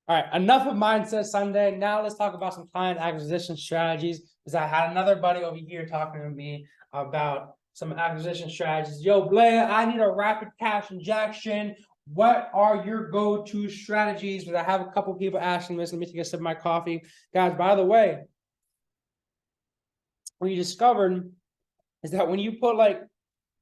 All right, enough of Mindset Sunday. Now let's talk about some client acquisition strategies. Because I had another buddy over here talking to me about some acquisition strategies. Yo, Blair, I need a rapid cash injection. What are your go-to strategies? Because I have a couple people asking this. Let me take a sip of my coffee. Guys, by the way, what you discovered is that when you put like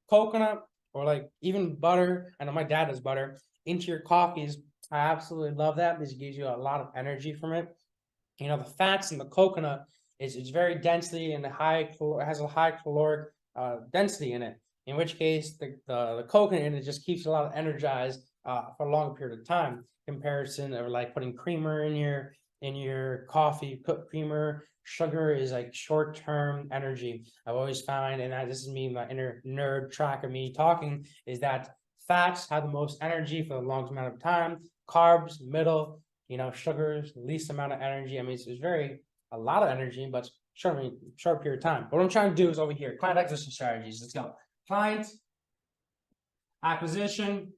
coconut or like even butter, I know my dad does butter, into your coffees, I absolutely love that because it gives you a lot of energy from it. You know, the fats in the coconut is very densely and has a high caloric density in it. In which case, the coconut in it just keeps you a lot of energized for a longer period of time. Comparison of like putting creamer in your coffee, cooked creamer. Sugar is like short-term energy. I've always found, and this is me, my inner nerd track of me talking, is that fats have the most energy for the longest amount of time. Carbs, middle, you know, sugars, least amount of energy. I mean, it's a lot of energy, but short period of time. What I'm trying to do is over here, client acquisition strategies. Let's go. Client acquisition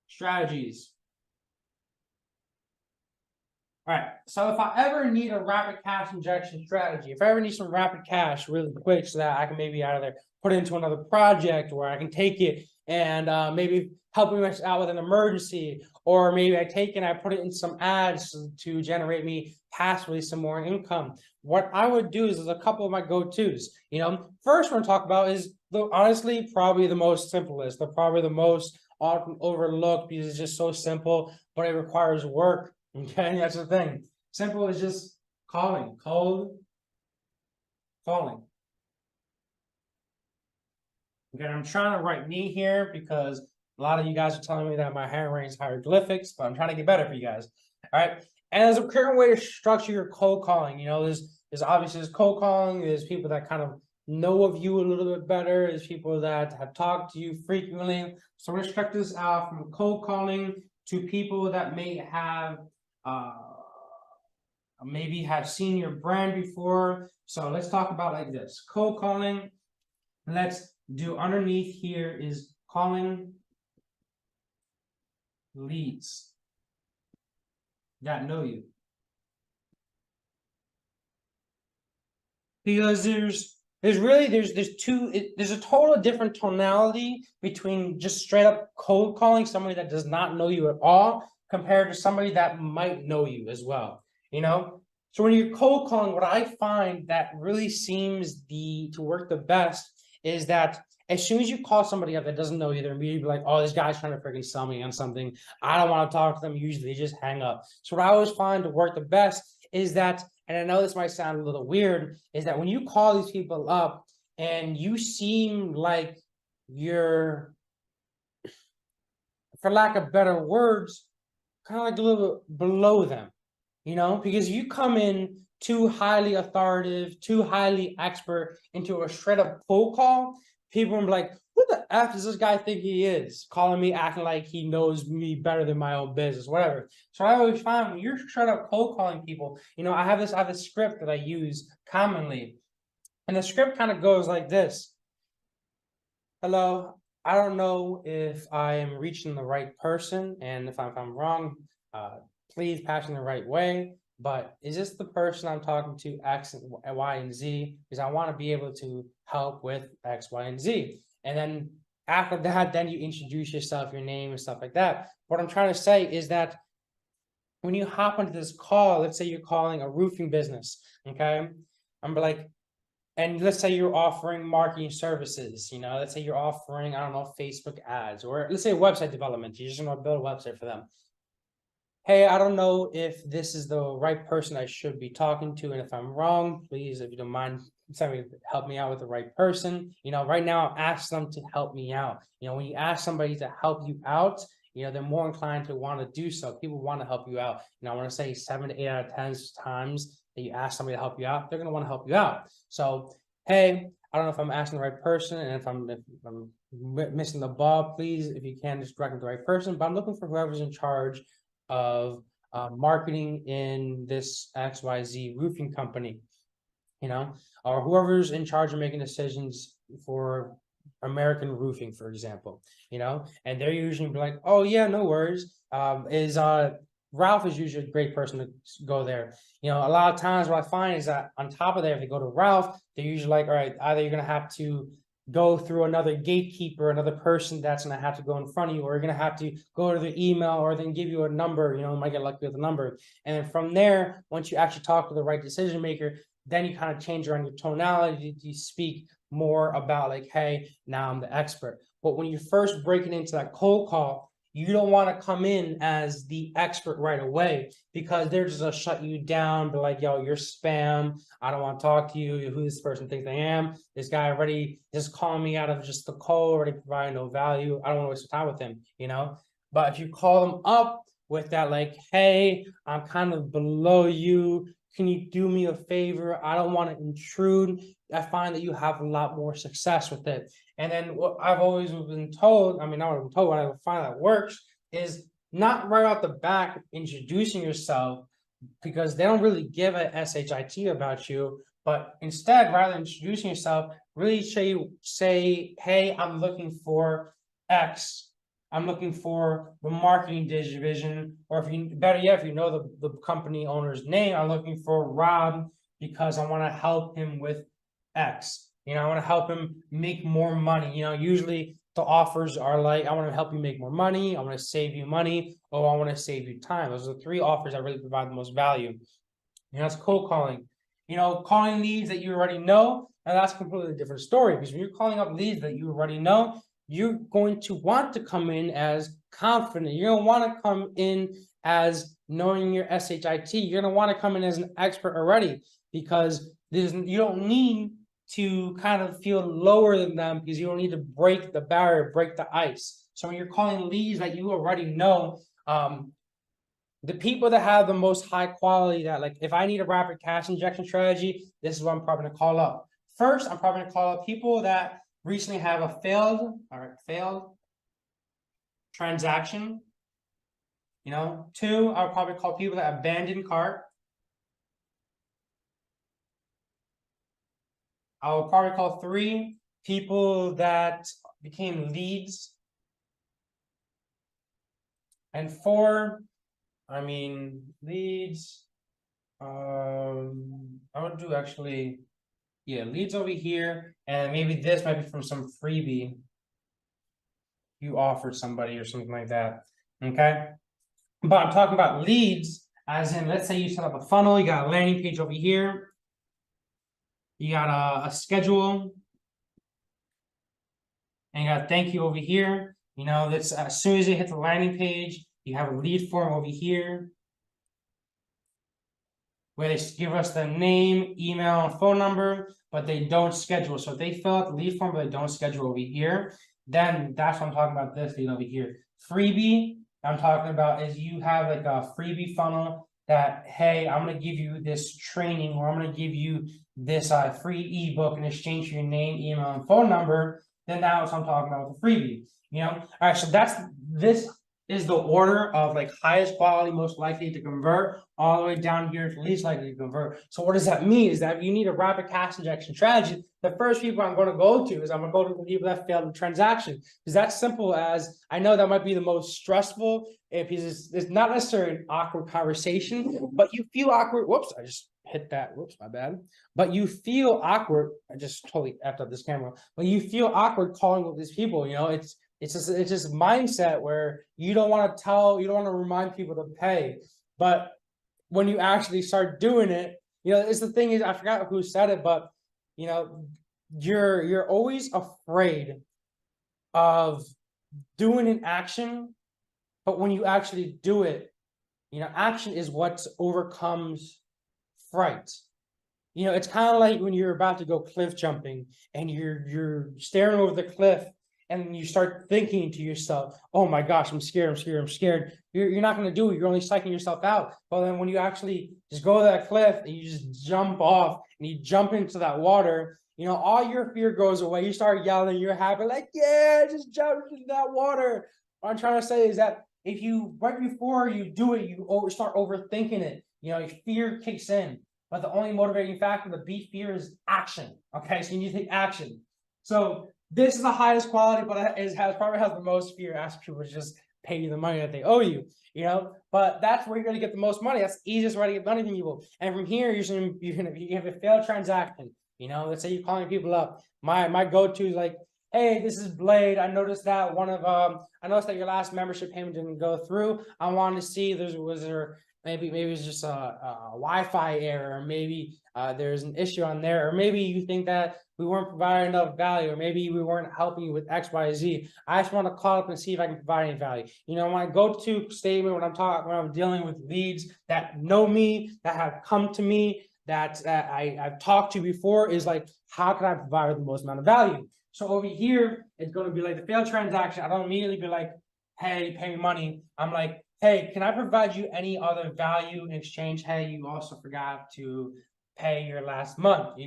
strategies. All right, so if I ever need a rapid cash injection strategy, if I ever need some rapid cash really quick so that I can maybe out of there put it into another project where I can take it and maybe help me out with an emergency, or maybe I take it and I put it in some ads to generate me passively some more income. What I would do is there's a couple of my go-tos. You know, first one to talk about is honestly probably the most simplest, probably the most often overlooked because it's just so simple, but it requires work. Okay, that's the thing. Simple is just calling, cold calling. Okay, I'm trying to write me here because a lot of you guys are telling me that my handwriting is hieroglyphics, but I'm trying to get better for you guys. All right, and there's a current way to structure your cold calling. You know, there's obviously there's cold calling. There's people that kind of know of you a little bit better. There's people that have talked to you frequently. So we're gonna structure this out from cold calling to people that may have maybe have seen your brand before. So let's talk about like this: cold calling. Let's do underneath here is calling leads that know you. Because there's a total different tonality between just straight up cold calling somebody that does not know you at all compared to somebody that might know you as well. You know, so when you're cold calling, what I find that really seems to work the best is that as soon as you call somebody up that doesn't know you, they're immediately like, oh, this guy's trying to freaking sell me on something. I don't want to talk to them. Usually they just hang up. So what I always find to work the best is that, and I know this might sound a little weird, is that when you call these people up and you seem like you're, for lack of better words, kind of like a little bit below them, you know, because you come in too highly authoritative, too highly expert into a straight up cold call, people will be like, who the F does this guy think he is? Calling me, acting like he knows me better than my own business, whatever. So I always find when you're straight up cold calling people, you know, I have a script that I use commonly. And the script kind of goes like this. Hello, I don't know if I am reaching the right person, and if I'm wrong, please pass in the right way. But is this the person I'm talking to, X, Y, and Z? Because I want to be able to help with X, Y, and Z. And then after that, then you introduce yourself, your name, and stuff like that. What I'm trying to say is that when you hop into this call, let's say you're calling a roofing business, okay? I'm like, and let's say you're offering marketing services, you know, let's say you're offering, I don't know, Facebook ads, or let's say website development. You just want to build a website for them. Hey, I don't know if this is the right person I should be talking to. And if I'm wrong, please, if you don't mind, somebody help me out with the right person. You know, right now I'm asking them to help me out. You know, when you ask somebody to help you out, you know, they're more inclined to want to do so. People want to help you out. You know, I want to say 7 to 8 out of 10 times that you ask somebody to help you out, they're going to want to help you out. So, hey, I don't know if I'm asking the right person, and if I'm missing the ball, please, if you can, just direct me to the right person. But I'm looking for whoever's in charge of marketing in this XYZ roofing company, you know, or whoever's in charge of making decisions for American Roofing, for example, and they're usually be like, oh yeah, no worries. Ralph is usually a great person to go there. A lot of times what I find is that on top of that, if they go to Ralph, they're usually like, all right, either you're gonna have to go through another gatekeeper, another person that's gonna have to go in front of you, or you're gonna have to go to the email, or then give you a number, might get lucky with a number. And then from there, once you actually talk to the right decision maker, then you kind of change around your tonality. You speak more about like, hey, now I'm the expert. But when you're first breaking into that cold call, you don't want to come in as the expert right away, because they're just gonna shut you down, be like, yo, you're spam. I don't want to talk to you. Who this person thinks I am? This guy already just calling me out of just the call, already providing no value. I don't want to waste time with him, But if you call them up with that, like, hey, I'm kind of below you. Can you do me a favor? I don't want to intrude. I find that you have a lot more success with it. And then what I've always been told, not what I've been told, what I find that works is not right off the back introducing yourself, because they don't really give a SHIT about you, but instead, rather than introducing yourself, really say, hey, I'm looking for X. I'm looking for the marketing division, or if you better yet, if you know the company owner's name, I'm looking for Rob because I want to help him with X. I want to help him make more money. Usually the offers are like, I want to help you make more money, I want to save you money, or I want to save you time. Those are the three offers that really provide the most value. It's cold calling. Calling leads that you already know, and that's a completely different story, because when you're calling up leads that you already know, you're going to want to come in as confident. You're going to want to come in as knowing your SHIT. You're going to want to come in as an expert already, because you don't need to kind of feel lower than them, because you don't need to break the barrier, break the ice. So when you're calling leads that you already know, the people that have the most high quality, that like, if I need a rapid cash injection strategy, this is what I'm probably gonna call up. First, I'm probably gonna call up people that recently have a failed transaction. Two, I'll probably call people that abandoned cart. I'll probably call three, people that became leads. And four, leads. I would do actually, leads over here, and maybe this might be from some freebie you offered somebody or something like that. Okay, but I'm talking about leads as in, let's say you set up a funnel, you got a landing page over here, you got a schedule, and you got a thank you over here. That's as soon as you hit the landing page, you have a lead form over here where they give us the name, email, and phone number, but they don't schedule. So if they fill out the lead form, but they don't schedule over here, then that's what I'm talking about, this lead over here. Freebie, I'm talking about is you have like a freebie funnel that, hey, I'm going to give you this training, or I'm going to give you this free ebook in exchange for your name, email, and phone number. Then that's what I'm talking about with the freebie. All right, so this is the order of like highest quality, most likely to convert, all the way down here to least likely to convert. So what does that mean? Is that if you need a rapid cash injection strategy, the first people I'm going to go to is I'm going to go to the people that failed the transaction. Because that's simple as, I know that might be the most stressful, because it's not necessarily an awkward conversation, but you feel awkward. Whoops, I just hit that. Whoops, my bad. But you feel awkward. I just totally effed up this camera. But you feel awkward calling with these people. It's just mindset where you don't want to remind people to pay. But when you actually start doing it, it's the thing is, I forgot who said it, but you're always afraid of doing an action, but when you actually do it, action is what overcomes fright. It's kind of like when you're about to go cliff jumping and you're staring over the cliff, and you start thinking to yourself, oh my gosh, I'm scared. You're not going to do it. You're only psyching yourself out. But then when you actually just go to that cliff and you just jump off and you jump into that water, all your fear goes away. You start yelling, you're happy, like, yeah, just jump into that water. What I'm trying to say is that if you, right before you do it, you start overthinking it, your fear kicks in. But the only motivating factor to beat fear is action. Okay, so you need to take action. So this is the highest quality, but it has probably has the most fear. Ask people to just pay you the money that they owe you, but that's where you're going to get the most money. That's the easiest way to get money from people. And from here, you have a failed transaction. Let's say you're calling people up. My go-to is like, hey, this is Blade. I noticed that I noticed that your last membership payment didn't go through. I wanted to see was there maybe it's just a Wi-Fi error, or maybe there's an issue on there, or maybe you think that we weren't providing enough value, or maybe we weren't helping you with X, Y, Z. I just want to call up and see if I can provide any value. My go-to statement when I'm dealing with leads that know me, that have come to me, that I've talked to before, is like, how can I provide the most amount of value? So over here, it's going to be like the failed transaction. I don't immediately be like, hey, pay me money. I'm like, hey, can I provide you any other value in exchange? Hey, you also forgot to pay your last month,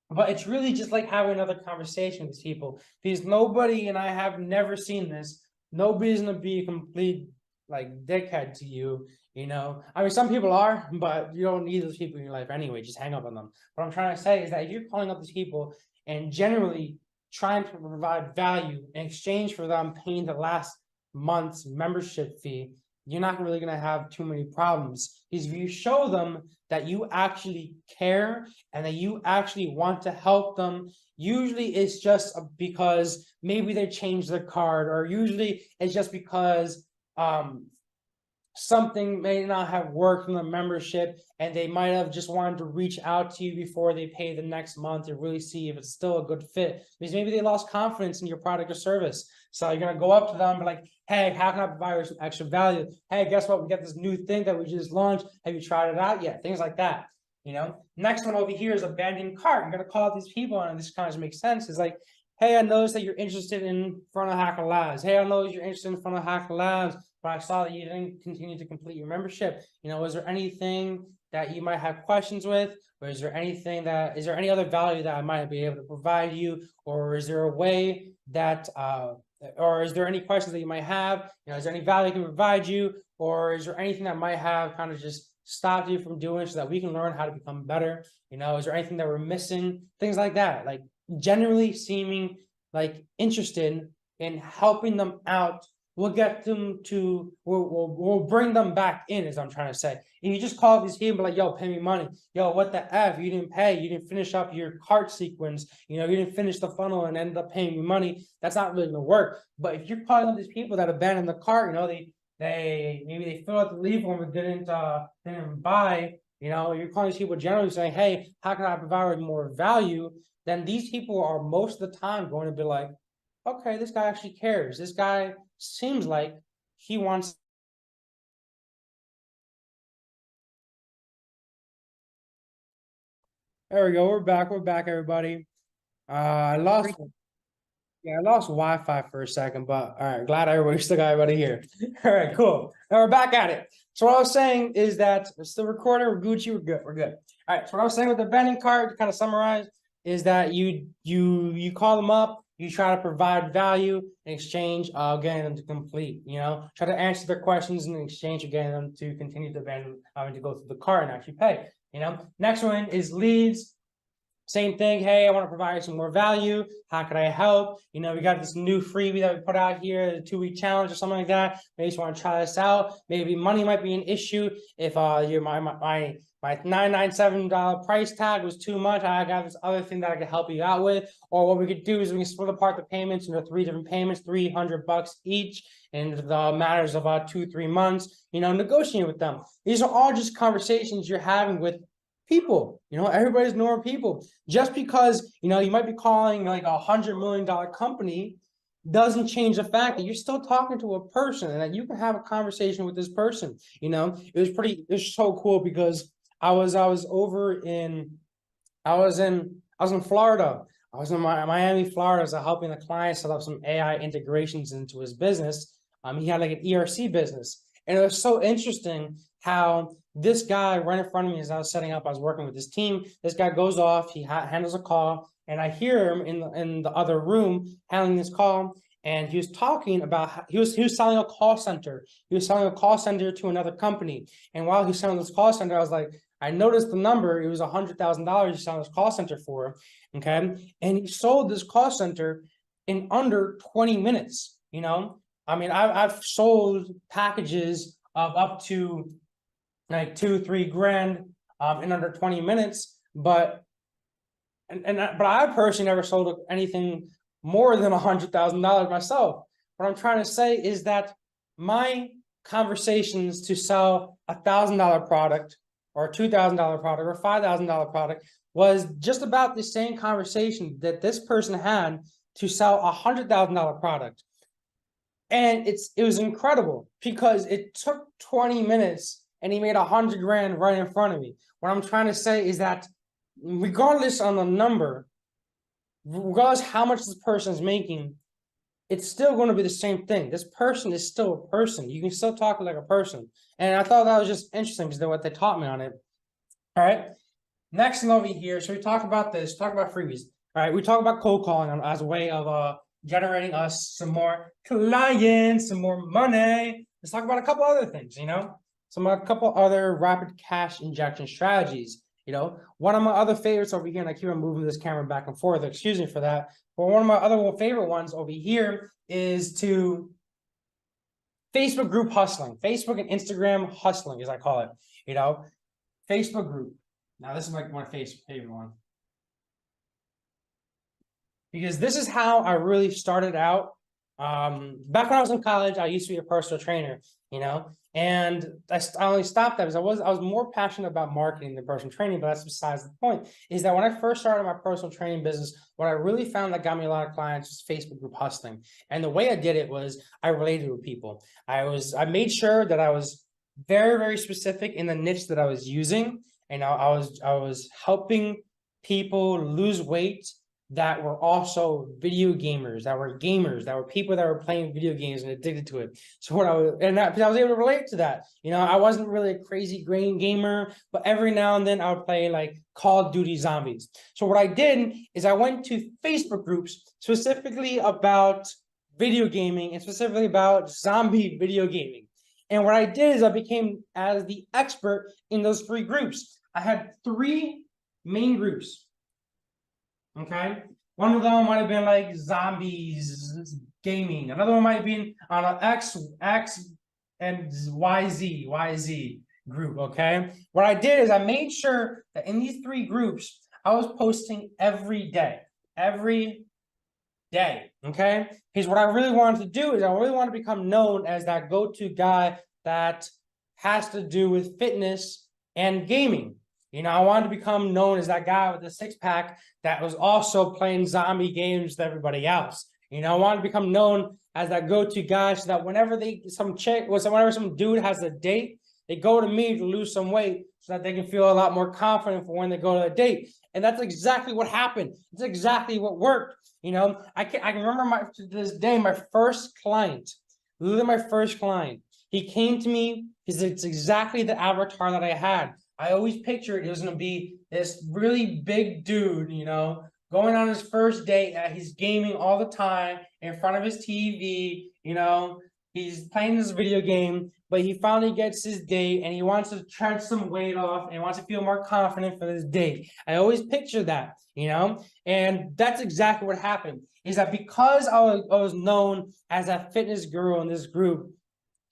But it's really just like having another conversation with people, because nobody, and I have never seen this, nobody's gonna be a complete like dickhead to you. I mean, some people are, but you don't need those people in your life anyway. Just hang up on them. What I'm trying to say is that if you're calling up these people and generally trying to provide value in exchange for them paying the last month's membership fee, you're not really going to have too many problems. Because if you show them that you actually care and that you actually want to help them, usually it's just because maybe they changed their card, or usually it's just because something may not have worked in the membership, and they might have just wanted to reach out to you before they pay the next month to really see if it's still a good fit, because maybe they lost confidence in your product or service. So you're going to go up to them and be like, hey, how can I provide you some extra value? Hey, guess what? We got this new thing that we just launched. Have you tried it out yet? Things like that. Next one over here is abandoned cart. You're going to call these people, and this kind of makes sense. It's like, hey, I noticed that you're interested in Front of Hacker Labs. Hey, I know you're interested in Front of Hacker Labs, but I saw that you didn't continue to complete your membership. Is there anything that you might have questions with? Or is there any other value that I might be able to provide you? Or is there a way that, or is there any questions that you might have? Is there any value I can provide you? Or is there anything that might have kind of just stopped you from doing so that we can learn how to become better? Is there anything that we're missing? Things like that, like generally seeming like interested in helping them out. We'll get them to, we'll bring them back in, as I'm trying to say. If you just call these people like, yo, pay me money. Yo, what the F? You didn't pay. You didn't finish up your cart sequence. You didn't finish the funnel and ended up paying me money. That's not really gonna work. But if you're calling up these people that abandoned the cart, they maybe they filled out the lead form but didn't buy. You're calling these people generally saying, hey, how can I provide more value? Then these people are most of the time going to be like, okay, this guy actually cares. This guy seems like he wants. There we go. We're back, everybody. I lost Wi-Fi for a second, but all right, glad everybody still got everybody here. All right, cool. Now we're back at it. So what I was saying is that we're still recording, we're Gucci, we're good. All right, so what I was saying with the abandoned cart, to kind of summarize, is that you call them up, you try to provide value in exchange of getting them to complete, try to answer their questions in exchange of getting them to continue to abandon, having to go through the cart and actually pay. Next one is leads. Same thing. Hey, I want to provide some more value. How can I help? We got this new freebie that we put out here, the 2-week challenge or something like that. Maybe you just want to try this out. Maybe money might be an issue. If my $997 price tag was too much, I got this other thing that I could help you out with. Or what we could do is we can split apart the payments into 3 different payments, $300 each, in the matters of 2-3 months. Negotiating with them. These are all just conversations you're having with people. Everybody's normal people. Just because you might be calling like $100 million company doesn't change the fact that you're still talking to a person and that you can have a conversation with this person. It was so cool because I was in Florida. I was in Miami, Florida, so helping the client set up some AI integrations into his business. He had like an ERC business, and it was so interesting how this guy right in front of me, as I was working with his team, this guy goes off, he handles a call, and I hear him in the other room handling this call, and he was talking about he was selling a call center. He was selling a call center to another company, and while he's selling this call center, I noticed the number, it was $100,000 he saw this call center for, okay? And he sold this call center in under 20 minutes, you know? I mean, I've sold packages of up to like 2-3 grand in under 20 minutes, but I personally never sold anything more than $100,000 myself. What I'm trying to say is that my conversations to sell $1,000 product or $2,000 product or $5,000 product was just about the same conversation that this person had to sell $100,000 product. And it was incredible because it took 20 minutes and he made 100 grand right in front of me. What I'm trying to say is that regardless on the number, regardless how much this person is making, it's still going to be the same thing. This person is still a person. You can still talk like a person. And I thought that was just interesting because what they taught me on it. All right. Next thing over here. So we talk about this, talk about freebies. All right. We talk about cold calling as a way of generating us some more clients, some more money. Let's talk about a couple other things, you know, a couple other rapid cash injection strategies. You know, one of my other favorites over here, and I keep on moving this camera back and forth, excuse me for that. But one of my other favorite ones over here is to Facebook group hustling, Facebook and Instagram hustling, as I call it, you know, Facebook group. Now, this is like my favorite one. Because this is how I really started out. Back when I was in college, I used to be a personal trainer, you know, and I only stopped that because I was more passionate about marketing than personal training, but that's besides the point, is that when I first started my personal training business, what I really found that got me a lot of clients was Facebook group hustling. And the way I did it was I related with people. I made sure that I was very, very specific in the niche that I was using. And I was helping people lose weight that were also video gamers, that were people that were playing video games and addicted to it. So I was able to relate to that. You know, I wasn't really a crazy grain gamer, but every now and then I would play like Call of Duty Zombies. So what I did is I went to Facebook groups specifically about video gaming and specifically about zombie video gaming. And what I did is I became as the expert in those 3 groups. I had 3 main groups. Okay, one of them might have been like zombies gaming. Another one might have been on an X and YZ group. Okay, what I did is I made sure that in these 3 groups I was posting every day. Okay, because what I really wanted to do is I really want to become known as that go-to guy that has to do with fitness and gaming. You know, I wanted to become known as that guy with the 6-pack that was also playing zombie games with everybody else. You know, I wanted to become known as that go-to guy so that whenever some dude has a date, they go to me to lose some weight so that they can feel a lot more confident for when they go to a date. And that's exactly what happened. It's exactly what worked. You know, I can remember to this day, my first client, literally my first client, he came to me because it's exactly the avatar that I had. I always pictured it was going to be this really big dude, you know, going on his first date. He's gaming all the time in front of his TV, you know, he's playing this video game, but he finally gets his date and he wants to try some weight off and wants to feel more confident for this date. I always picture that, you know, and that's exactly what happened, is that because I was known as a fitness guru in this group,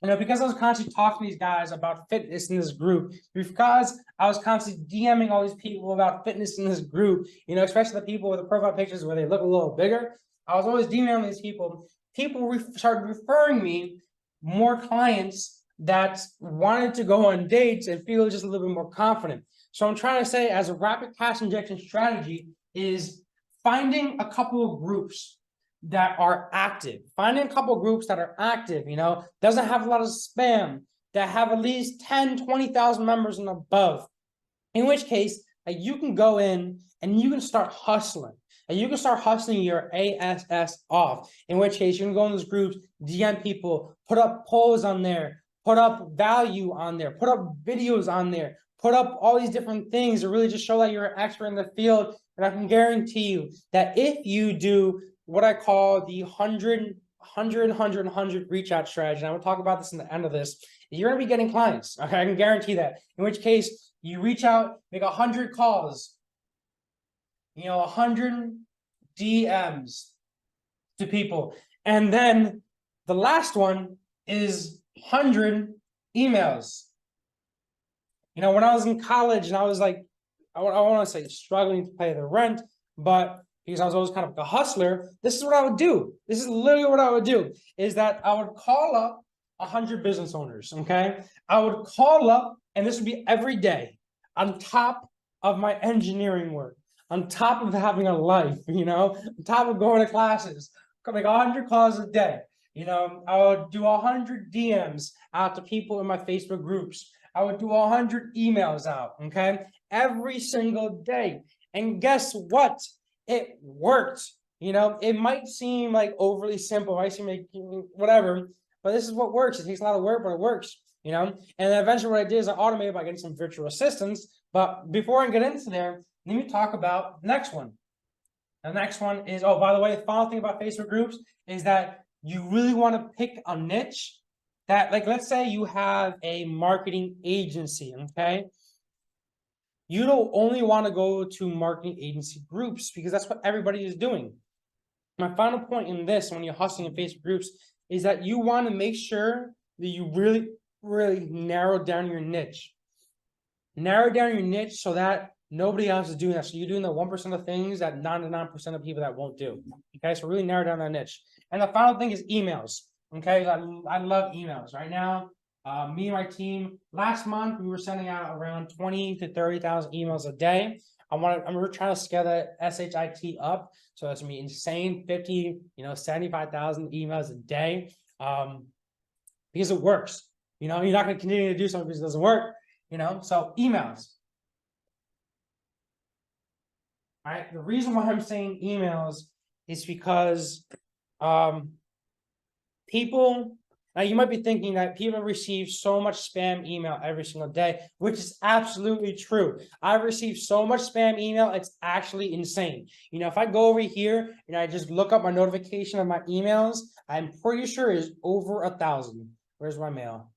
you know, because I was constantly talking to these guys about fitness in this group, because I was constantly DMing all these people about fitness in this group, you know, especially the people with the profile pictures where they look a little bigger. I was always DMing these people. People started referring me more clients that wanted to go on dates and feel just a little bit more confident. So I'm trying to say, as a rapid cash injection strategy, is finding a couple of groups that are active. Finding a couple of groups that are active, you know, doesn't have a lot of spam, that have at least 10, 20,000 members and above. In which case, you can go in and you can start hustling. And you can start hustling your ASS off. In which case, you can go in those groups, DM people, put up polls on there, put up value on there, put up videos on there, put up all these different things to really just show that you're an expert in the field. And I can guarantee you that if you do what I call the 100 reach out strategy, and I will talk about this in the end of this, you're gonna be getting clients. Okay, I can guarantee that. In which case, you reach out, make 100 calls, 100 DMs to people, and then the last one is 100 emails. When I was in college and I was like, I want to say struggling to pay the rent, but because I was always kind of a hustler, this is what I would do. This is literally what I would do, is that I would call up 100 business owners, okay? I would call up, and this would be every day, on top of my engineering work, on top of having a life, on top of going to classes, make 100 calls a day. I would do 100 DMs out to people in my Facebook groups. I would do 100 emails out, okay? Every single day. And guess what? It worked. It might seem like overly simple, might seem like whatever, but this is what works. It takes a lot of work, but it works, And then eventually what I did is I automated by getting some virtual assistants. But before I get into there, let me talk about the next one. The next one is, oh, by the way, the final thing about Facebook groups is that you really want to pick a niche that, like, let's say you have a marketing agency, okay? You don't only want to go to marketing agency groups because that's what everybody is doing. My final point in this, when you're hustling in Facebook groups, is that you want to make sure that you really, really narrow down your niche. Narrow down your niche so that nobody else is doing that. So you're doing the 1% of things that 99% of people that won't do. Okay, so really narrow down that niche. And the final thing is emails. Okay, I love emails. Right now, me and my team, last month we were sending out around 20 to 30,000 emails a day. We're trying to scale that SHIT up, so that's gonna be insane, 50, 75,000 emails a day, because it works. You're not gonna continue to do something because it doesn't work. So emails. All right, the reason why I'm saying emails is because people, now you might be thinking that people receive so much spam email every single day, which is absolutely true. I receive so much spam email, it's actually insane. If I go over here and I just look up my notification of my emails, I'm pretty sure it's over 1,000. Where's my mail?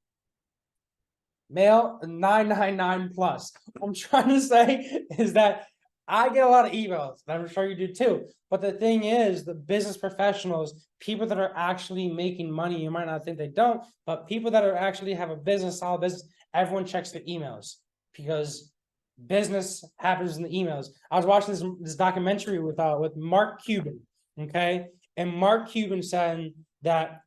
Mail 999 plus. What I'm trying to say is that I get a lot of emails, and I'm sure you do too. But the thing is, the business professionals, people that are actually making money, you might not think they don't, but people that are actually have a business, solid business, everyone checks their emails because business happens in the emails. I was watching this documentary with Mark Cuban, okay? And Mark Cuban said that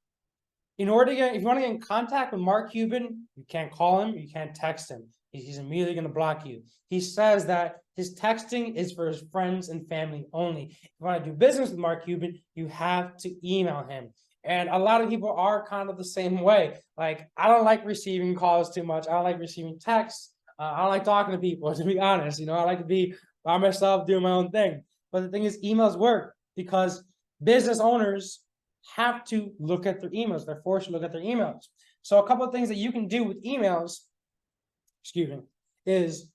if you want to get in contact with Mark Cuban, you can't call him, you can't text him. He's immediately going to block you. He says that his texting is for his friends and family only. If you want to do business with Mark Cuban, you have to email him. And a lot of people are kind of the same way. Like, I don't like receiving calls too much. I don't like receiving texts. I don't like talking to people, to be honest. I like to be by myself doing my own thing. But the thing is, emails work because business owners have to look at their emails. They're forced to look at their emails. So a couple of things that you can do with emails, is,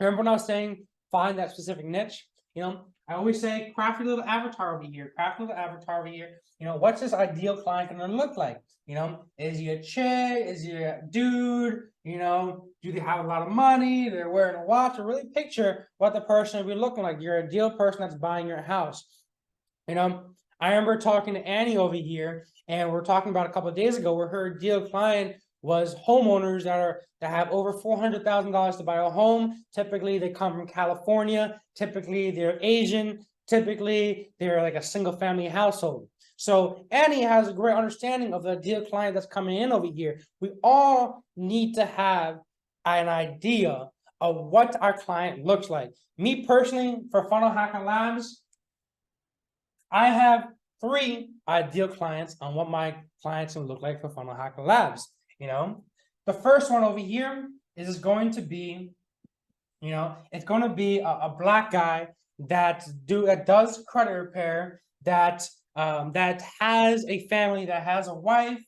remember when I was saying find that specific niche? I always say craft your little avatar over here, what's this ideal client gonna look like? Is he a chick? Is he a dude? Do they have a lot of money? They're wearing a watch. Or really picture what the person will be looking like. Your ideal person that's buying your house. I remember talking to Annie over here, and we're talking about a couple of days ago where her ideal client was homeowners that have over $400,000 to buy a home. Typically, they come from California. Typically, they're Asian. Typically, they're like a single family household. So Annie has a great understanding of the ideal client that's coming in over here. We all need to have an idea of what our client looks like. Me personally, for Funnel Hacker Labs, I have 3 ideal clients on what my clients will look like for Funnel Hacker Labs. The first one over here is going to be, it's going to be a black guy that does credit repair, that has a family, that has a wife,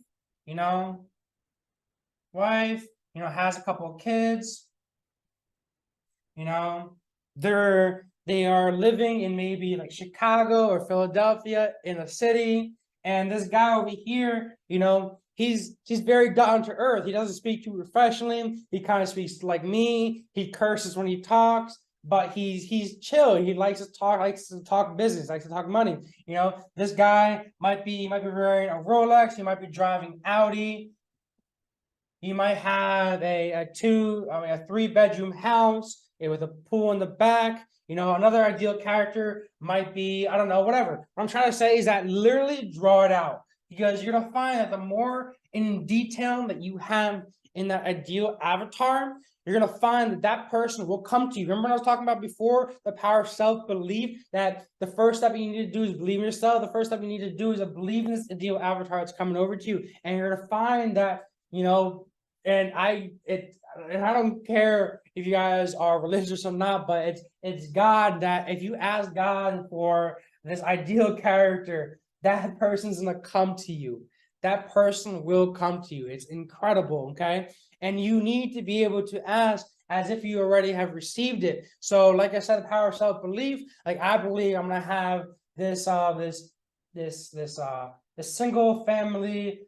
has a couple of kids, they are living in maybe like Chicago or Philadelphia in a city, And this guy over here, he's very down to earth. He doesn't speak too professionally. He kind of speaks like me. He curses when he talks, but he's chill. He likes to talk business, likes to talk money. This guy might be wearing a Rolex. He might be driving Audi. He might have a 3-bedroom house with a pool in the back. Another ideal character might be, I don't know, whatever. What I'm trying to say is that literally draw it out, because you're going to find that the more in detail that you have in that ideal avatar, you're going to find that that person will come to you. Remember what I was talking about before, the power of self-belief, that the first step you need to do is believe in yourself. The first step you need to do is believe in this ideal avatar that's coming over to you. And you're going to find that, and I don't care if you guys are religious or not, but it's God, that if you ask God for this ideal character, that person's gonna come to you. That person will come to you. It's incredible, okay? And you need to be able to ask as if you already have received it. So, like I said, the power of self-belief. Like, I believe I'm gonna have this single family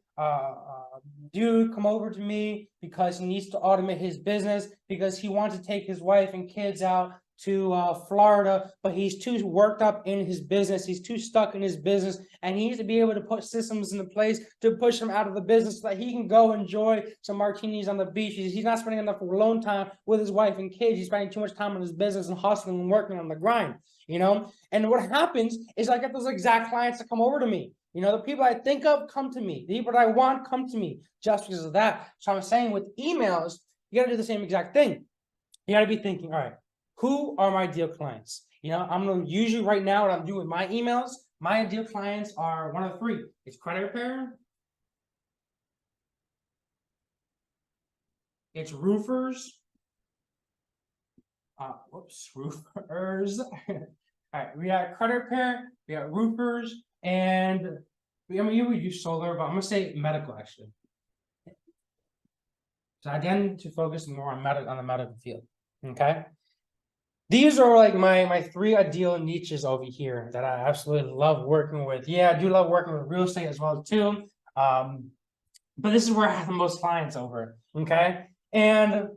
dude come over to me because he needs to automate his business, because he wants to take his wife and kids out to Florida, but he's too worked up in his business. He's too stuck in his business, and he needs to be able to put systems into place to push him out of the business so that he can go enjoy some martinis on the beach. He's not spending enough alone time with his wife and kids. He's spending too much time on his business and hustling and working on the grind, And what happens is I get those exact clients that come over to me. The people I think of come to me. The people that I want come to me just because of that. So I'm saying with emails, you got to do the same exact thing. You got to be thinking, all right, who are my ideal clients? I'm going to usually right now what I'm doing with my emails, my ideal clients are one of three. It's credit repair, it's roofers. Roofers. All right, we got credit repair, we got roofers, and we do solar, but I'm gonna say medical actually. So I tend to focus more on the medical field. Okay. These are like my three ideal niches over here that I absolutely love working with. Yeah, I do love working with real estate as well too. But this is where I have the most clients over. Okay. And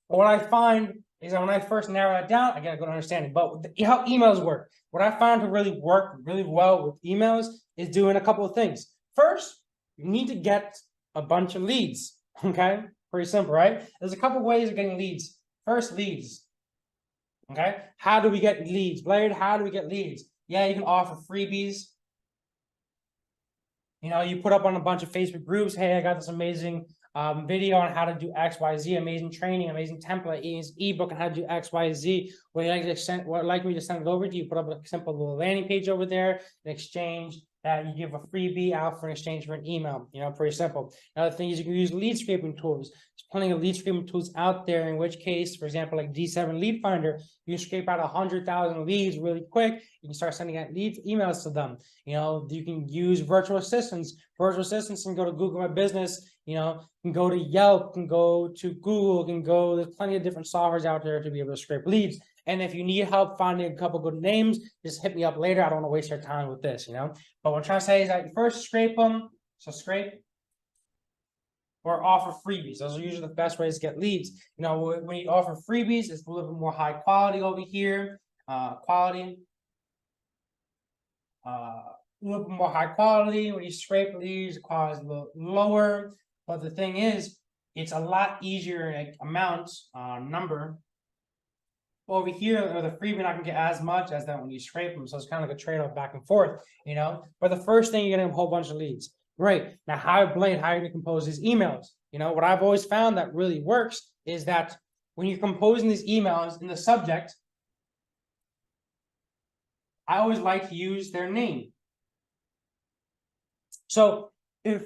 what I find is that when I first narrow that down, I get a good understanding. But how emails work, what I found to really work really well with emails is doing a couple of things. First, you need to get a bunch of leads. Okay, pretty simple, right? There's a couple of ways of getting leads. First, leads. Okay, how do we get leads, Blade? How do we get leads? Yeah, you can offer freebies. You put up on a bunch of Facebook groups, hey, I got this amazing video on how to do XYZ, amazing training, amazing template, ebook on how to do XYZ. Would you like me to send it over to you? Put up a simple little landing page over there in exchange that you give a freebie out for an exchange for an email. Pretty simple. Another thing is you can use lead scraping tools. There's plenty of lead scraping tools out there, in which case, for example, like D7 Lead Finder, you can scrape out 100,000 leads really quick. You can start sending out emails to them. You can use virtual assistants. Virtual assistants can go to Google My Business, can go to Yelp, can go to Google, there's plenty of different softwares out there to be able to scrape leads. And if you need help finding a couple good names, just hit me up later. I don't want to waste your time with this, But what I'm trying to say is that you first scrape them. So scrape or offer freebies. Those are usually the best ways to get leads. When you offer freebies, it's a little bit more high quality over here. A little bit more high quality. When you scrape leads, the quality is a little lower. But the thing is, it's a lot easier in number. Over here, the freebie not gonna get as much as that when you scrape them. So it's kind of like a trade-off back and forth, But the first thing, you're getting a whole bunch of leads. Great. Now, how are you gonna compose these emails? What I've always found that really works is that when you're composing these emails in the subject, I always like to use their name. So if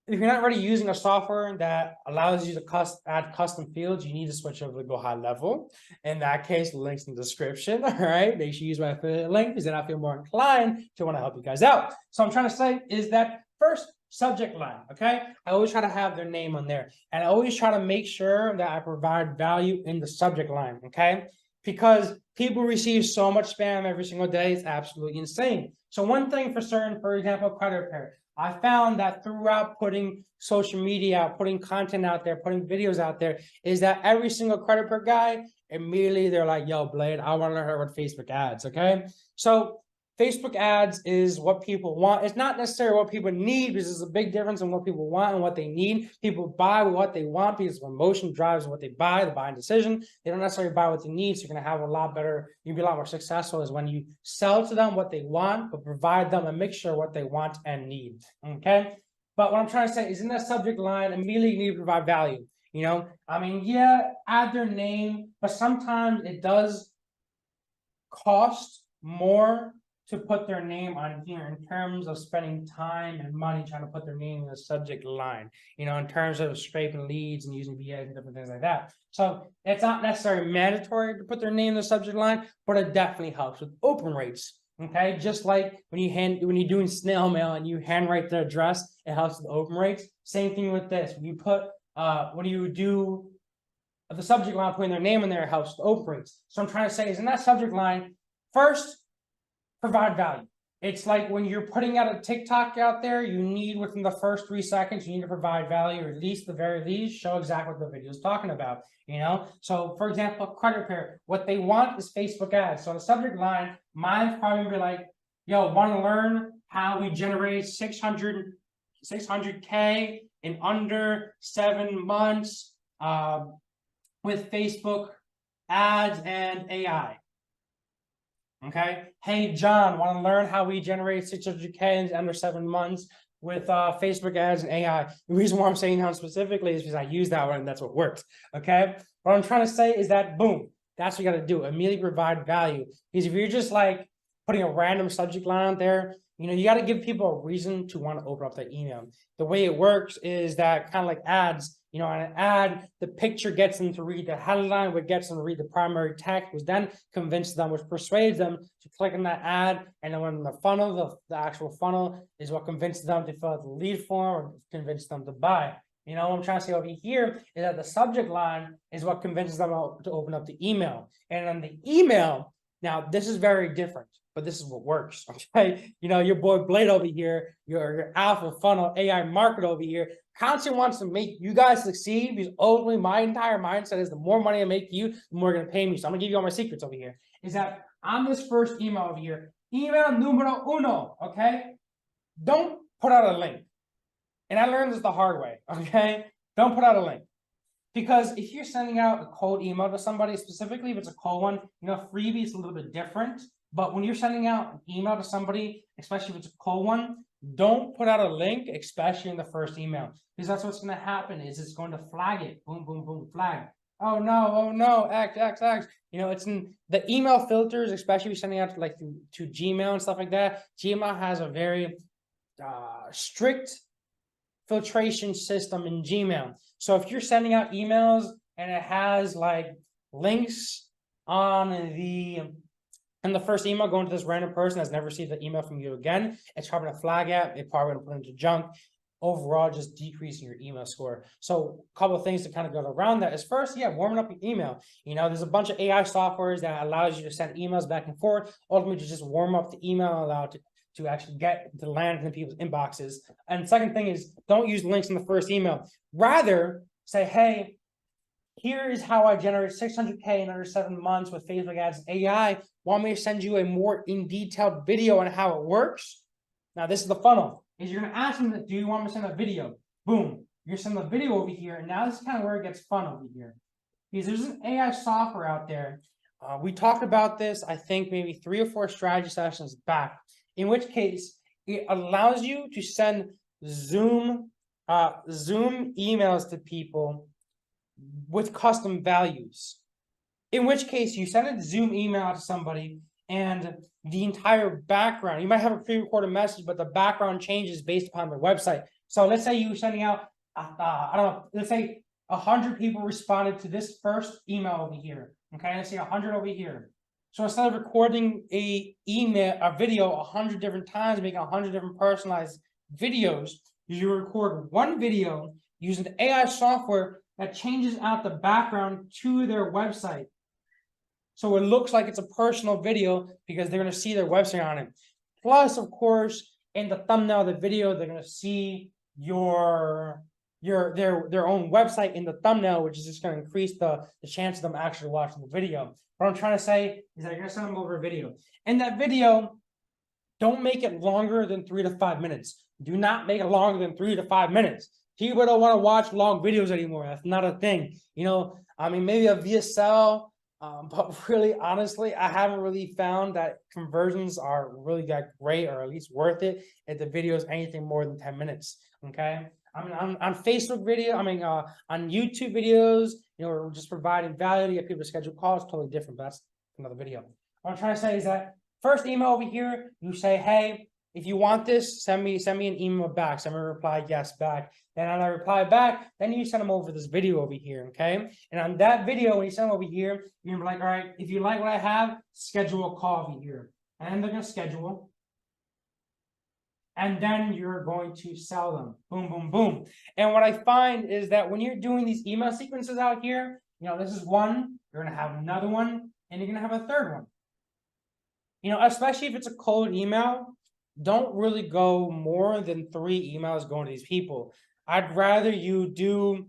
you're not already using a software that allows you to add custom fields, you need to switch over to Go High Level. In that case, links in the description. All right, make sure you use my affiliate link, because then I feel more inclined to want to help you guys out. So I'm trying to say is that first, subject line. Okay, I always try to have their name on there, and I always try to make sure that I provide value in the subject line. Okay, because people receive so much spam every single day, it's absolutely insane. So one thing for certain, for example, credit repair, I found that throughout putting social media out, putting content out there, putting videos out there, is that every single credit repair guy, immediately they're like, yo, Blade, I want to learn about Facebook ads, okay? So Facebook ads is what people want. It's not necessarily what people need, because there's a big difference in what people want and what they need. People buy what they want because emotion drives what they buy, the buying decision. They don't necessarily buy what they need. So you're going to have a lot better, you'll be a lot more successful is when you sell to them what they want, but provide them a mixture of what they want and need. Okay. But what I'm trying to say is in that subject line, immediately you need to provide value. You know, I mean, yeah, add their name, but sometimes it does cost more to put their name on here in terms of spending time and money trying to put their name in the subject line, you know, in terms of scraping leads and using VAs and different things like that. So it's not necessarily mandatory to put their name in the subject line, but it definitely helps with open rates. Okay, just like when you're doing snail mail and you handwrite the address, it helps with open rates. Same thing with this. When you put when you do the subject line, putting their name in there, it helps with open rates. So I'm trying to say is in that subject line, first, provide value. It's like when you're putting out a TikTok out there, you need within the first 3 seconds, you need to provide value, or at least the very least, show exactly what the video is talking about, you know? So for example, credit repair, what they want is Facebook ads. So the subject line, mine's probably gonna be like, yo, want to learn how we generate 600K in under 7 months with Facebook ads and AI. Okay. Hey, John, want to learn how we generate 600K in under 7 months with Facebook ads and AI? The reason why I'm saying that specifically is because I use that one and that's what works. Okay. What I'm trying to say is that, boom, that's what you got to do. Immediately provide value. Because if you're just like putting a random subject line out there, you know, you got to give people a reason to want to open up their email. The way it works is that kind of like ads, you know, on an ad, the picture gets them to read the headline, what gets them to read the primary text, which then convinces them, which persuades them to click on that ad. And then when the funnel, the actual funnel is what convinces them to fill out the lead form or convinces them to buy. You know, what I'm trying to say over here is that the subject line is what convinces them to open up the email. And on the email, now this is very different, but this is what works. Okay. You know, your boy Blade over here, your alpha funnel AI marketer over here, constantly wants to make you guys succeed because ultimately my entire mindset is the more money I make you, the more you're going to pay me. So I'm going to give you all my secrets over here. Is that on this first email over here, email numero uno, okay? Don't put out a link. And I learned this the hard way, okay? Don't put out a link. Because if you're sending out a cold email to somebody, specifically if it's a cold one, you know, freebie is a little bit different. But when you're sending out an email to somebody, especially if it's a cold one, don't put out a link, especially in the first email. Because that's what's going to happen is it's going to flag it. Boom, boom, boom, flag. Oh no, X. You know, it's in the email filters, especially if you're sending out like to Gmail and stuff like that. Gmail has a very strict filtration system in Gmail. So if you're sending out emails and it has like links on in the first email going to this random person that's never received the email from you again, it's probably gonna flag it. It's probably gonna put it into junk. Overall, just decreasing your email score. So a couple of things to kind of go around that is first, yeah, warming up your email. You know, there's a bunch of AI softwares that allows you to send emails back and forth. Ultimately, to just warm up the email, allow it to actually get to land in people's inboxes. And second thing is don't use links in the first email. Rather say, hey, here is how I generate 600K in under 7 months with Facebook ads and AI. Want me to send you a more in detailed video on how it works? Now this is the funnel. Is you're gonna ask them, do you want me to send a video? Boom, you're sending the video over here. And now this is kind of where it gets fun over here. Because there's an AI software out there. We talked about this, I think maybe 3 or 4 strategy sessions back, in which case it allows you to send Zoom emails to people with custom values. In which case you send a Zoom email to somebody and the entire background, you might have a pre-recorded message, but the background changes based upon their website. So let's say you're sending out, I don't know, let's say 100 people responded to this first email over here. Okay, let's say 100 over here. So instead of recording a video 100 different times, making 100 different personalized videos, you record one video using the AI software that changes out the background to their website. So it looks like it's a personal video because they're going to see their website on it. Plus, of course, in the thumbnail of the video, they're gonna see their own website in the thumbnail, which is just gonna increase the chance of them actually watching the video. What I'm trying to say is that you're gonna send them over a video. In that video, don't make it longer than 3 to 5 minutes. Do not make it longer than 3 to 5 minutes. People don't want to watch long videos anymore. That's not a thing. I mean, maybe a VSL, but really, honestly, I haven't really found that conversions are really that great, or at least worth it, if the video is anything more than 10 minutes. Okay. I mean, on Facebook video, on YouTube videos, we're just providing value to get people to schedule calls, totally different, but that's another video. What I'm trying to say is that first email over here, you say, hey, if you want this, send me an email back. Send me a reply yes back. Then when I reply back, then you send them over this video over here, okay? And on that video, when you send them over here, you're gonna be like, all right, if you like what I have, schedule a call over here. And they're gonna schedule. And then you're going to sell them. Boom, boom, boom. And what I find is that when you're doing these email sequences out here, this is one, you're gonna have another one, and you're gonna have a third one. Especially if it's a cold email, don't really go more than 3 emails going to these people. I'd rather you do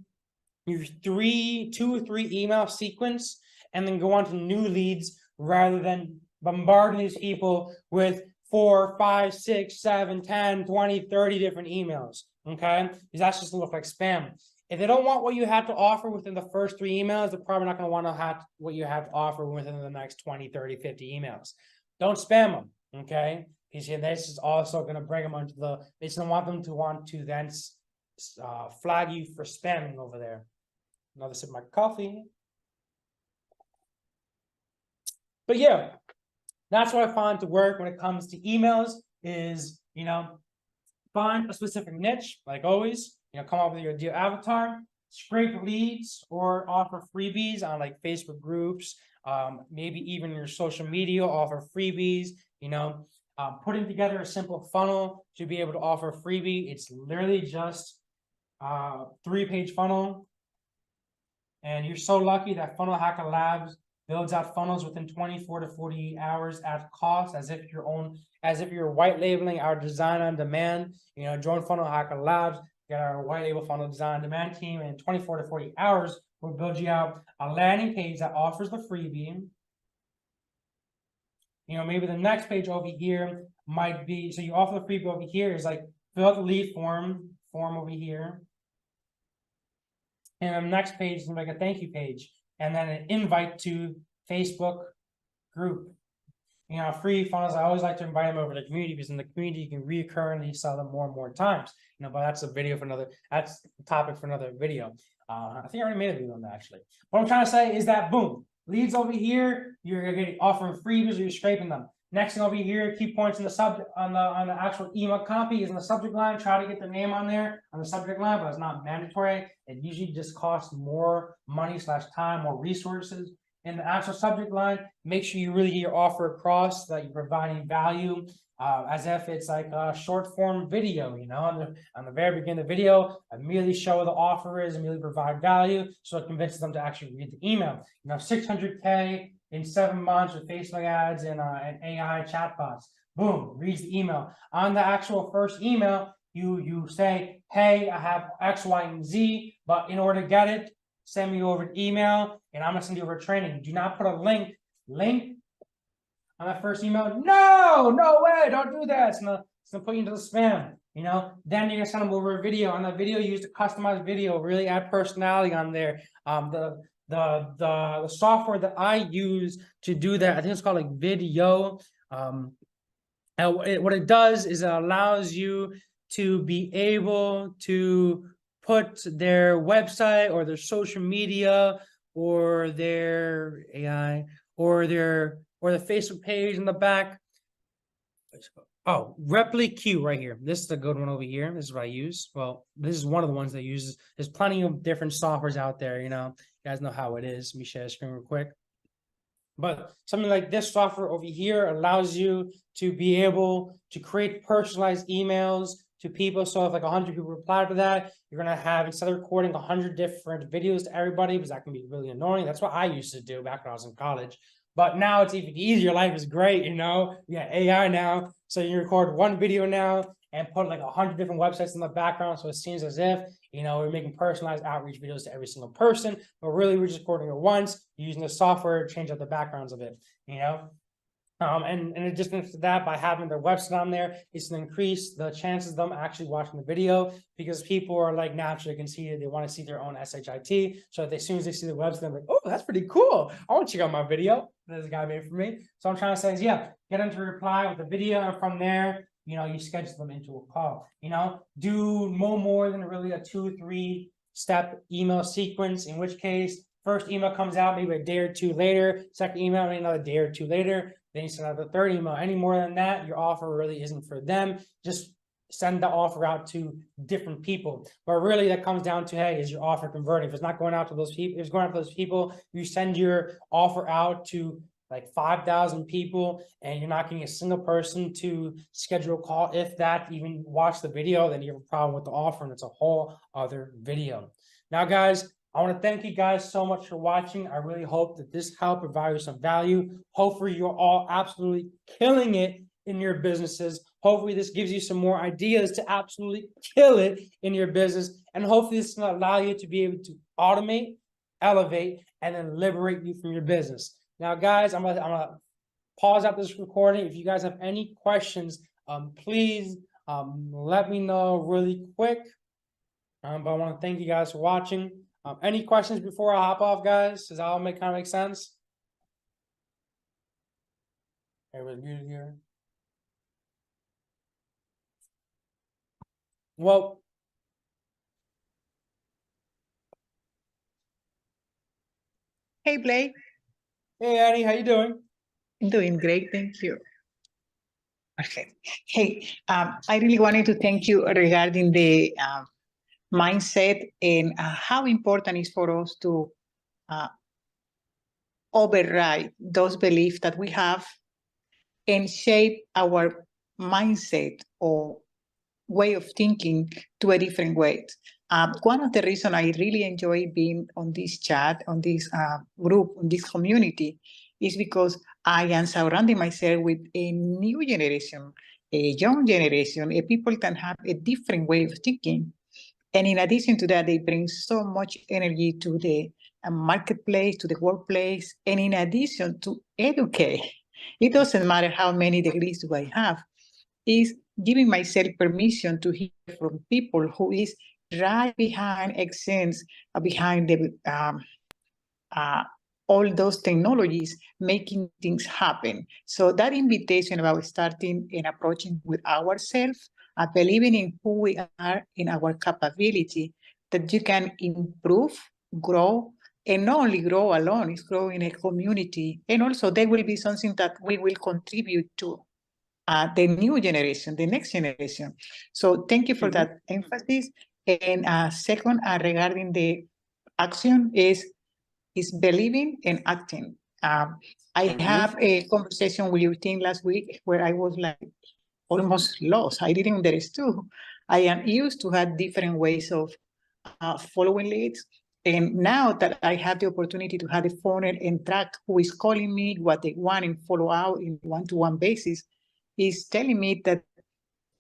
your 2 or 3 email sequence and then go on to new leads rather than bombarding these people with 4, 5, 6, 7, 10, 20, 30 different emails. Okay, because that's just look like spam. If they don't want what you have to offer within the first 3 emails, they're probably not going to want to have what you have to offer within the next 20, 30, 50 emails. Don't spam them, okay? Because this is also going to bring them onto it's going to want to then flag you for spamming over there. Another sip of my coffee. But yeah, that's what I find to work when it comes to emails is, find a specific niche, like always, come up with your ideal avatar, scrape leads or offer freebies on like Facebook groups, maybe even your social media, offer freebies, putting together a simple funnel to be able to offer a freebie. It's literally just 3-page funnel. And you're so lucky that Funnel Hacker Labs builds out funnels within 24 to 48 hours at cost, as if you're white labeling our design on demand. Join Funnel Hacker Labs, get our white label funnel design on demand team, and in 24 to 48 hours, we'll build you out a landing page that offers the freebie. Maybe the next page over here might be, so you offer the freebie over here is like fill out the lead form over here. And the next page is like a thank you page, and then an invite to Facebook group. Free funnels, I always like to invite them over to the community, because in the community you can recurrently sell them more and more times. But that's that's the topic for another video. I think I already made a video on that actually. What I'm trying to say is that boom, leads over here, you're getting offering freebies or you're scraping them. Next thing over here, key points in the subject on the actual email copy is in the subject line. Try to get their name on there on the subject line, but it's not mandatory. It usually just costs more money / time, more resources. In the actual subject line, make sure you really get your offer across, that you're providing value, as if it's like a short form video. On the very beginning of the video, immediately show what the offer is, immediately provide value, so it convinces them to actually read the email. 600K in 7 months with Facebook ads and AI chatbots. Boom, reads the email. On the actual first email, you say, hey, I have X, Y, and Z, but in order to get it, send me over an email, and I'm gonna send you over training. Do not put a link on that first email. No way, don't do that. It's gonna put you into the spam. Then you're gonna send them over a video. On that video, use a customized video, really add personality on there. The software that I use to do that, I think it's called like Video. And what it does is it allows you to be able to put their website or their social media or their AI or the Facebook page in the back. Oh, RepliQ right here. This is a good one over here. This is what I use. Well, this is one of the ones that uses. There's plenty of different softwares out there. You guys know how it is. Let me share the screen real quick. But something like this software over here allows you to be able to create personalized emails to people. So if like 100 people reply to that, you're going to have, instead of recording 100 different videos to everybody, because that can be really annoying. That's what I used to do back when I was in college. But now it's even easier. Life is great, you know. You got AI now, so you record one video now and put like 100 different websites in the background, so it seems as if, you know, we're making personalized outreach videos to every single person, but really we're just recording it once, using the software to change out the backgrounds of it, you know. And in addition to that, by having their website on there, it's to increase the chances of them actually watching the video, because people are like naturally conceited. They want to see their own SHIT. So as soon as they see the website, they're like, oh, that's pretty cool. I want to check out my video that this guy made for me. So I'm trying to say is, yeah, get them to reply with the video, and from there, you know, you schedule them into a call. You know, do no more than really a 2-3 step email sequence, in which case first email comes out maybe a day or two later, second email maybe another day or two later, then you send out the third email. Any more than that, your offer really isn't for them. Just send the offer out to different people. But really that comes down to, hey, is your offer converting? If it's not going out to those people, if it's going out to those people, you send your offer out to like 5,000 people and you're not getting a single person to schedule a call, if that even watch the video, then you have a problem with the offer and it's a whole other video. Now, guys, I want to thank you guys so much for watching. I really hope that this helped provide you some value. Hopefully you're all absolutely killing it in your businesses. Hopefully this gives you some more ideas to absolutely kill it in your business. And hopefully this will allow you to be able to automate, elevate, and then liberate you from your business. Now, guys, I'm gonna pause out this recording. If you guys have any questions, please let me know really quick. But I want to thank you guys for watching. Any questions before I hop off, guys? Does that all kind of make sense? Everybody good here? Well, Hey, Blake. hey, Eddie, how you doing? Doing great, thank you. Perfect. Hey, I really wanted to thank you regarding the mindset and how important it is for us to override those beliefs that we have and shape our mindset or way of thinking to a different way. One of the reasons I really enjoy being on this chat, on this group, on this community, is because I am surrounding myself with a new generation, a young generation, a people that have a different way of thinking. And in addition to that, they bring so much energy to the marketplace, to the workplace, and in addition to educate. It doesn't matter how many degrees do I have, is giving myself permission to hear from people who is right behind Xsense, behind the all those technologies, making things happen. So that invitation about starting and approaching with ourselves, believing in who we are, in our capability, that you can improve, grow, and not only grow alone, it's grow in a community. And also there will be something that we will contribute to the new generation, the next generation. So thank you for that emphasis. And second, regarding the action is believing and acting. I have a conversation with your team last week where I was like almost lost. I didn't understand. I am used to have different ways of following leads. And now that I have the opportunity to have the funnel and track who is calling me, what they want, and follow out in one-to-one basis, is telling me that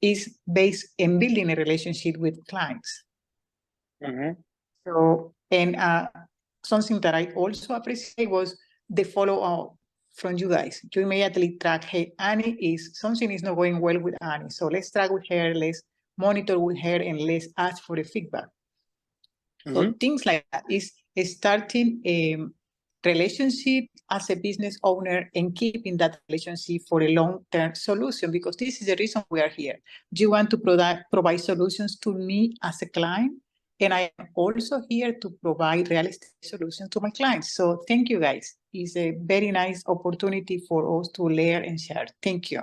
is based in building a relationship with clients. So, and something that I also appreciate was the follow-up from you guys. You immediately track, hey, Annie something is not going well with Annie. So let's track with her, let's monitor with her, and let's ask for the feedback. So things like that is starting a relationship as a business owner and keeping that relationship for a long-term solution, because this is the reason we are here. You want to provide solutions to me as a client, and I am also here to provide real estate solutions to my clients. So thank you, guys. It's a very nice opportunity for us to learn and share. Thank you.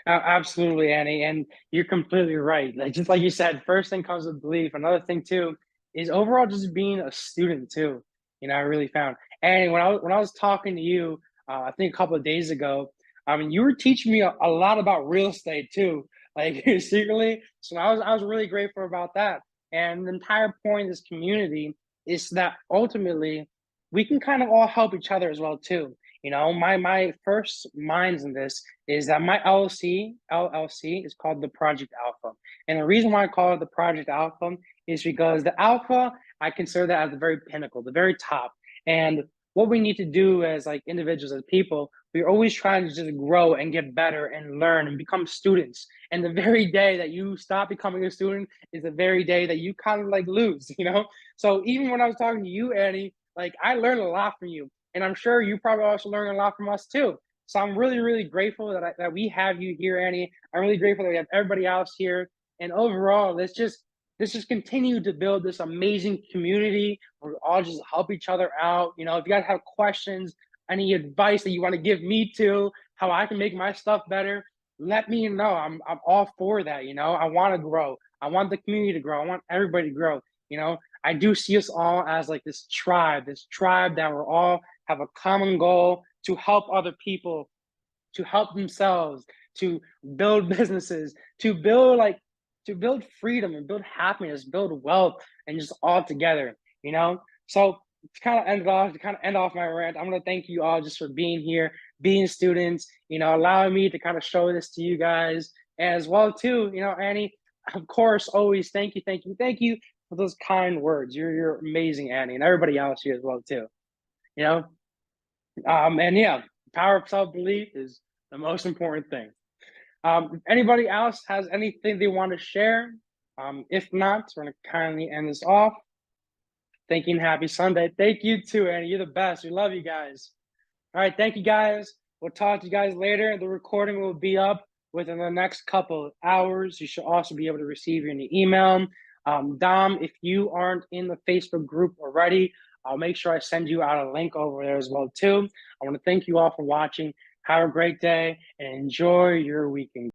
Absolutely, Annie, and you're completely right. Like just like you said, first thing comes with belief. Another thing too is overall just being a student too. You know, I really found. And when I was talking to you, I think a couple of days ago, I mean, you were teaching me a lot about real estate too, like secretly. So I was really grateful about that. And the entire point of this community is that ultimately we can kind of all help each other as well too. You know, my first minds in this is that my LLC is called the Project Alpha. And the reason why I call it the Project Alpha is because the alpha, I consider that as the very pinnacle, the very top. And what we need to do as like individuals, as people, we're always trying to just grow and get better and learn and become students. And the very day that you stop becoming a student is the very day that you kind of like lose, you know? So even when I was talking to you, Annie, like I learned a lot from you. And I'm sure you probably also learned a lot from us too. So I'm really, really grateful that we have you here, Annie. I'm really grateful that we have everybody else here. And overall, let's just continue to build this amazing community where we all just help each other out. You know, if you guys have questions, any advice that you want to give me to how I can make my stuff better, let me know. I'm all for that. You know, I want to grow. I want the community to grow. I want everybody to grow. You know, I do see us all as like this tribe that we're all have a common goal to help other people, to help themselves, to build businesses, to build freedom and build happiness, build wealth, and just all together, you know? So to kind of end off my rant, I'm gonna thank you all just for being here, being students, you know, allowing me to kind of show this to you guys as well too, you know, Annie, of course, always thank you for those kind words. You're amazing, Annie, and everybody else here as well too, you know? And yeah, power of self-belief is the most important thing. If anybody else has anything they want to share, if not, we're gonna kindly end this off. Thank you and happy Sunday. Thank you too, Annie. You're the best. We love you guys. All right, thank you guys. We'll talk to you guys later. The recording will be up within the next couple of hours. You should also be able to receive your email. Dom, if you aren't in the Facebook group already, I'll make sure I send you out a link over there as well too. I want to thank you all for watching. Have a great day and enjoy your weekend.